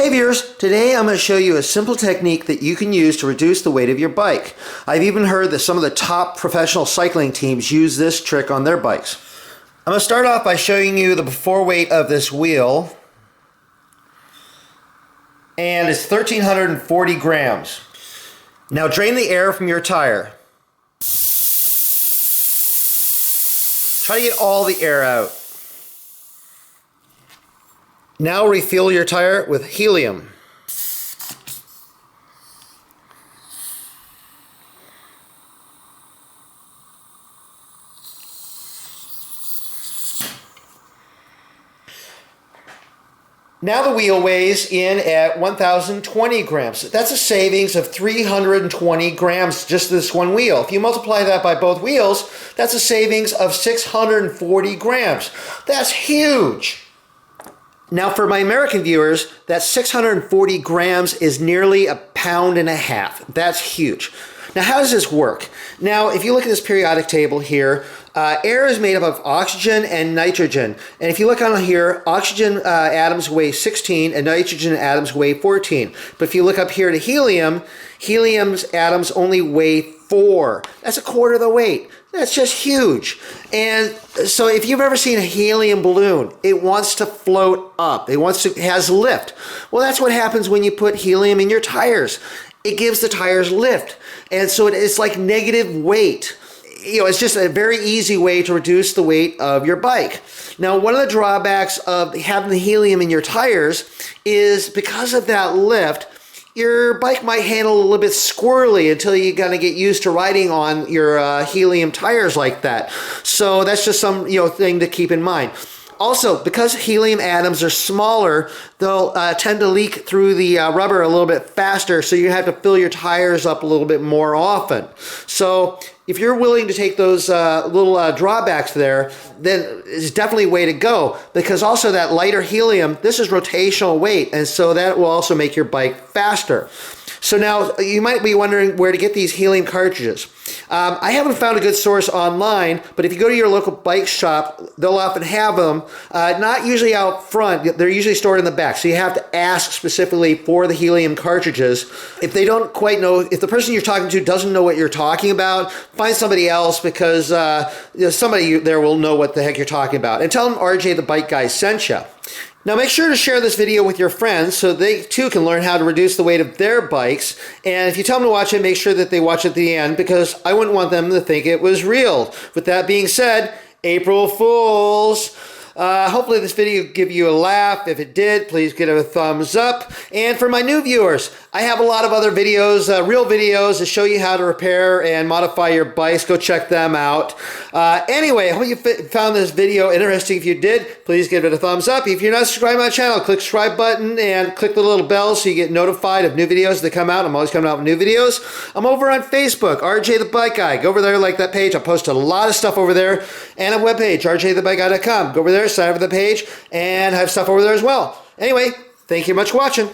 Hey viewers, today I'm going to show you a simple technique that you can use to reduce the weight of your bike. I've even heard that some of the top professional cycling teams use this trick on their bikes. I'm going to start off by showing you the before weight of this wheel. And it's 1,340 grams. Now drain the air from your tire. Try to get all the air out. Now refuel your tire with helium. Now the wheel weighs in at 1,020 grams. That's a savings of 320 grams just this one wheel. If you multiply that by both wheels, that's a savings of 640 grams. That's huge. Now for my American viewers, that 640 grams is nearly 1.5 pounds. That's huge. Now how does this work? Now if you look at this periodic table here, air is made up of oxygen and nitrogen. And if you look on here, oxygen atoms weigh 16 and nitrogen atoms weigh 14. But if you look up here to helium, helium's atoms only weigh 4. That's a quarter of the weight. That's just huge. And so if you've ever seen a helium balloon, it wants to float up. It has lift. Well, that's what happens when you put helium in your tires. It gives the tires lift. And so it's like negative weight. You know, it's just a very easy way to reduce the weight of your bike. Now, one of the drawbacks of having the helium in your tires is because of that lift, your bike might handle a little bit squirrely until you kind of get used to riding on your helium tires like that. So that's just some thing to keep in mind. Also, because helium atoms are smaller, they'll tend to leak through the rubber a little bit faster, so you have to fill your tires up a little bit more often. So if you're willing to take those little drawbacks there, then it's definitely a way to go, because also that lighter helium, this is rotational weight, and so that will also make your bike faster. So now you might be wondering where to get these helium cartridges. I haven't found a good source online, but if you go to your local bike shop, they'll often have them, not usually out front, they're usually stored in the back. So you have to ask specifically for the helium cartridges. If they don't quite know, if the person you're talking to doesn't know what you're talking about, find somebody else, because somebody there will know what the heck you're talking about. And tell them RJ the Bike Guy sent you. Now make sure to share this video with your friends so they too can learn how to reduce the weight of their bikes. And if you tell them to watch it, make sure that they watch it at the end, because I wouldn't want them to think it was real. With that being said, April Fools! Hopefully this video give you a laugh. If it did, please give it a thumbs up. And for my new viewers, I have a lot of other videos, real videos that show you how to repair and modify your bikes. Go check them out. Anyway, I hope you found this video interesting. If you did, please give it a thumbs up. If you're not subscribed to my channel, click the subscribe button and click the little bell so you get notified of new videos that come out. I'm always coming out with new videos. I'm over on Facebook, RJ the Bike Guy. Go over there, like that page. I post a lot of stuff over there. And a webpage, rjthebikeguy.com. Go over there, sign up for the page, and have stuff over there as well. Anyway, thank you much for watching.